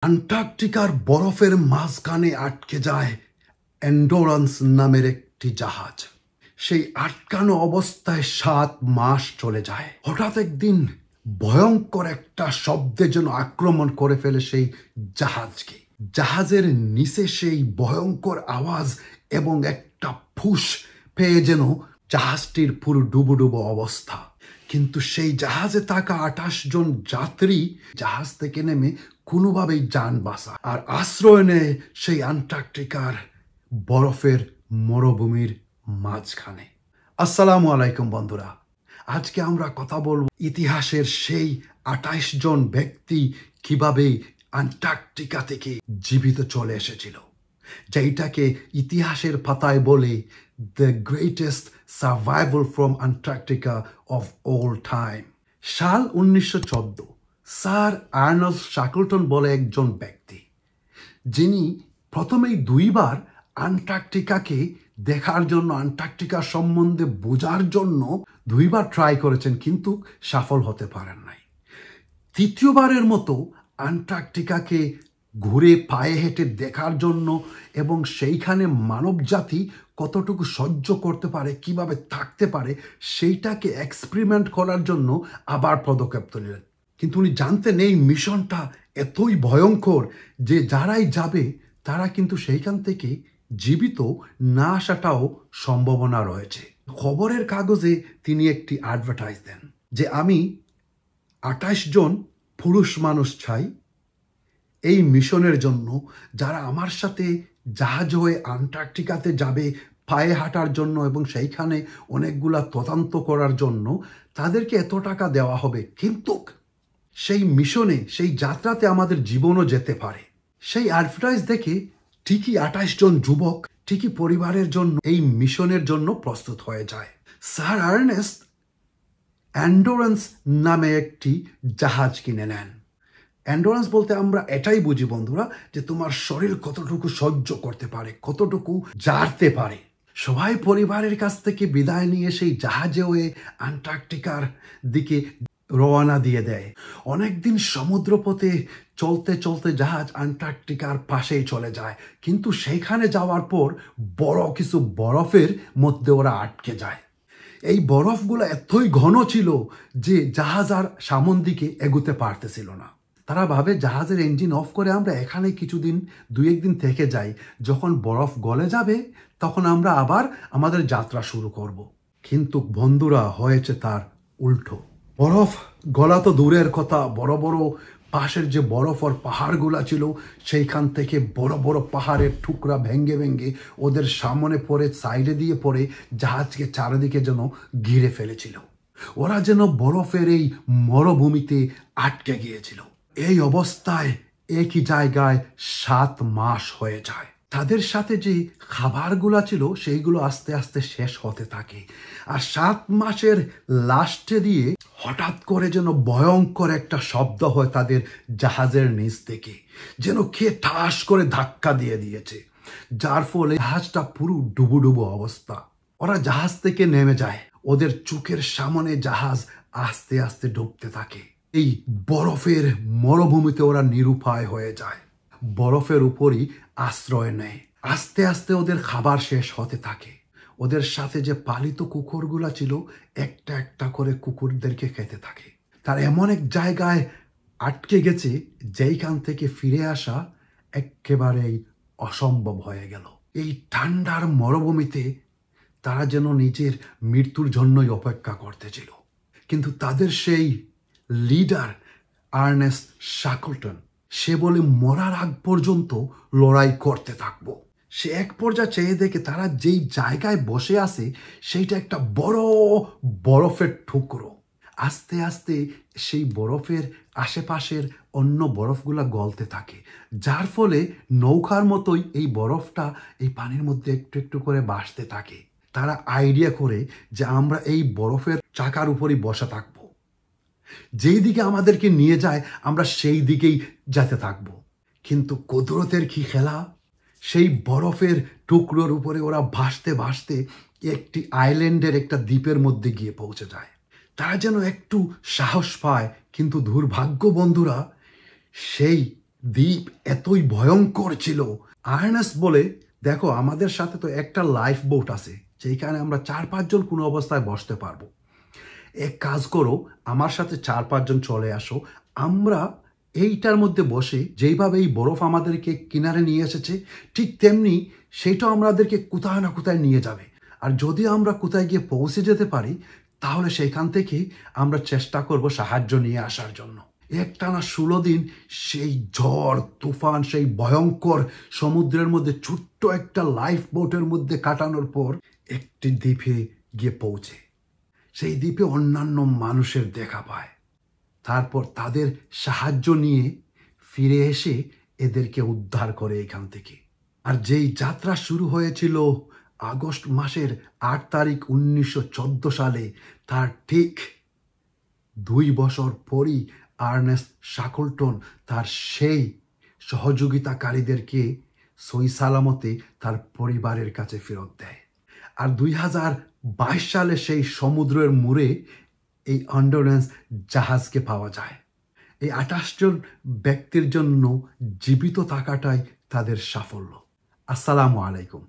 অ্যান্টার্কটিকার বরফের মাঝখানে আটকে যায় এন্ডোরেন্স নামের একটি জাহাজ। সেই আটকানো অবস্থায় 7 মাস চলে যায়। হঠাৎ একদিন ভয়ঙ্কর একটা শব্দে যেন আক্রমণ করে ফেলে সেই জাহাজকে। জাহাজের নিচে সেই ভয়ঙ্কর আওয়াজ এবং একটা ফুস পেয়ে যেন জাহাজটির পুরো ডুবো ডুবো অবস্থা। কিন্তু সেই জাহাজে থাকা 28 জন যাত্রী জাহাজ থেকে নেমে কোনোভাবেই যান বাঁচা আর আশ্রয় নেয় সেই অ্যান্টার্কটিকার বরফের মরুভূমির মাঝখানে। আসসালামু আলাইকুম বন্ধুরা, আজকে আমরা কথা বলবো ইতিহাসের সেই 28 জন ব্যক্তি কিভাবে অ্যান্টার্কটিকা থেকে জীবিত চলে এসেছিল, যেটাকে ইতিহাসের পাতায় বলে the greatest survival from Antarctica of all time. সাল 1914 স্যার আর্নল্ড শাকলটন বলে একজন ব্যক্তি, যিনি প্রথমেই 2 বার অ্যান্টার্কটিকাকে দেখার জন্য, অ্যান্টার্কটিকা সম্বন্ধে বোঝার জন্য 2 বার ট্রাই করেছেন, কিন্তু সফল হতে পারেন নাই। 3য় বারের মতো অ্যান্টার্কটিকাকে ঘুরে পায়ে হেঁটে দেখার জন্য এবং সেইখানে মানব জাতি কতটুকু সহ্য করতে পারে, কিভাবে থাকতে পারে, সেইটাকে এক্সপেরিমেন্ট করার জন্য আবার পদক্ষেপ তুললেন। কিন্তু উনি জানতেন এই মিশনটা এতই ভয়ঙ্কর যে যারাই যাবে তারা কিন্তু সেইখান থেকে জীবিত না আসাটাও সম্ভাবনা রয়েছে। খবরের কাগজে তিনি একটি অ্যাডভার্টাইজ দেন যে আমি 28 জন পুরুষ মানুষ চাই এই মিশনের জন্য, যারা আমার সাথে জাহাজ হয়ে অ্যান্টার্কটিকাতে যাবে পায়ে হাঁটার জন্য এবং সেইখানে অনেকগুলা তদন্ত করার জন্য। তাদেরকে এত টাকা দেওয়া হবে, কিন্তু সেই মিশনে, সেই যাত্রাতে আমাদের জীবনও যেতে পারে। সেই অ্যাডভার্টাইজ দেখে ঠিকই 28 জন যুবক ঠিকই পরিবারের জন্য এই মিশনের জন্য প্রস্তুত হয়ে যায়। স্যার আর্নেস্ট এন্ডোরেন্স নামে একটি জাহাজ কিনে নেন। এন্ডোরেন্স বলতে আমরা এটাই বুঝি বন্ধুরা, যে তোমার শরীর কতটুকু সহ্য করতে পারে, কতটুকু জারতে পারে। সবাই পরিবারের কাছ থেকে বিদায় নিয়ে সেই জাহাজে হয়ে অ্যান্টার্কটিকার দিকে রওনা দিয়ে দেয়। অনেকদিন সমুদ্রপথে চলতে চলতে জাহাজ অ্যান্টার্কটিকার পাশেই চলে যায়, কিন্তু সেইখানে যাওয়ার পর বড় কিছু বরফের মধ্যে ওরা আটকে যায়। এই বরফগুলো এতই ঘন ছিল যে জাহাজ আর সামন দিকে এগুতে পারতেছিল না। তারা ভাবে জাহাজের ইঞ্জিন অফ করে আমরা এখানে কিছুদিন 2-1 দিন থেকে যাই, যখন বরফ গলে যাবে তখন আমরা আবার আমাদের যাত্রা শুরু করব। কিন্তু বন্ধুরা, হয়েছে তার উল্টো। বরফ গলা তো দূরের কথা, বড় বড় পাশের যে বরফের পাহাড়গুলা ছিল সেইখান থেকে বড় বড় পাহাড়ের টুকরা ভেঙ্গে ভেঙ্গে ওদের সামনে পড়ে, সাইডে দিয়ে পড়ে জাহাজকে চারিদিকে যেন ঘিরে ফেলেছিল। ওরা যেন বরফের এই মরুভূমিতে আটকে গিয়েছিল। এই অবস্থায় একই জায়গায় 7 মাস হয়ে যায়। তাদের সাথে যে খাবারগুলা ছিল সেইগুলো আস্তে আস্তে শেষ হতে থাকে। আর 7 মাসের লাস্টে দিয়ে হঠাৎ করে যেন ভয়ঙ্কর একটা শব্দ হয় তাদের জাহাজের নিচ থেকে, যেন কে ঠাস করে ধাক্কা দিয়ে দিয়েছে, যার ফলে জাহাজটা পুরো ডুবো ডুবো অবস্থা। ওরা জাহাজ থেকে নেমে যায়, ওদের চোখের সামনে জাহাজ আস্তে আস্তে ডুবতে থাকে। এই বরফের মরুভূমিতে ওরা নিরুপায় হয়ে যায়, বরফের উপরই আশ্রয় নেয়। আস্তে আস্তে ওদের খাবার শেষ হতে থাকে। ওদের সাথে যে পালিত কুকুরগুলা ছিল একটা একটা করে কুকুরদেরকে খেতে থাকে। তার এমন এক জায়গায় আটকে গেছে যেইখান থেকে ফিরে আসা একেবারেই অসম্ভব হয়ে গেল। এই ঠান্ডার মরুভূমিতে তারা যেন নিজের মৃত্যুর জন্যই অপেক্ষা করতেছিল। কিন্তু তাদের সেই লিডার আর্নেস্ট শাকলটন, সে বলে মরার আগ পর্যন্ত লড়াই করতে থাকবো। সে এক পর্যায়ে চেয়ে দেখে তারা যেই জায়গায় বসে আছে সেইটা একটা বড় বরফের টুকরো। আস্তে আস্তে সেই বরফের আশেপাশের অন্য বরফগুলা গলতে থাকে, যার ফলে নৌকার মতোই এই বরফটা এই পানির মধ্যে একটু একটু করে ভাসতে থাকে। তারা আইডিয়া করে যে আমরা এই বরফের চাকার উপরই বসে থাকবো, যেই দিকে আমাদেরকে নিয়ে যায় আমরা সেই দিকেই যেতে থাকবো। কিন্তু কুদরতের কি খেলা, সেই বরফের টুকরোর উপরে ওরা ভাসতে ভাসতে একটি আইল্যান্ডের একটা দ্বীপের মধ্যে গিয়ে পৌঁছে যায়। তারা যেন একটু সাহস পায়, কিন্তু দুর্ভাগ্য বন্ধুরা, সেই দ্বীপ এতই ভয়ঙ্কর ছিল। আর্নেস্ট বলে, দেখো আমাদের সাথে তো একটা লাইফ বোট আছে, যেখানে আমরা 4-5 জন কোনো অবস্থায় বসতে পারবো। এক কাজ করো, আমার সাথে 4-5 জন চলে আসো, আমরা এইটার মধ্যে বসে যেইভাবে এই বরফ আমাদেরকে কিনারে নিয়ে এসেছে ঠিক তেমনি সেইটাও আমাদেরকে কোথায় না কোথায় নিয়ে যাবে। আর যদি আমরা কোথায় গিয়ে পৌঁছে যেতে পারি তাহলে সেইখান থেকে আমরা চেষ্টা করব সাহায্য নিয়ে আসার জন্য। একটানা 16 দিন সেই ঝড় তুফান, সেই ভয়ঙ্কর সমুদ্রের মধ্যে ছোট্ট একটা লাইফ বোটের মধ্যে কাটানোর পর একটি দ্বীপে গিয়ে পৌঁছে সেই দ্বীপে অন্যান্য মানুষের দেখা পায়। তারপর তাদের সাহায্য নিয়ে ফিরে এসে এদেরকে উদ্ধার করে এখান থেকে। আর যেই যাত্রা শুরু হয়েছিল আগস্ট মাসের 8 তারিখ 1914 সালে, তার ঠিক 2 বছর পরই আর্নেস্ট শাকলটন তার সেই সহযোগিতাকারীদেরকে সই সালামতে তার পরিবারের কাছে ফেরত দেয়। আর 2022 সালে সেই সমুদ্রের মোড়ে এই এন্ডুরেন্স জাহাজকে পাওয়া যায়। এই 28 জন ব্যক্তির জন্য জীবিত থাকাটাই তাদের সাফল্য। আসসালামু আলাইকুম।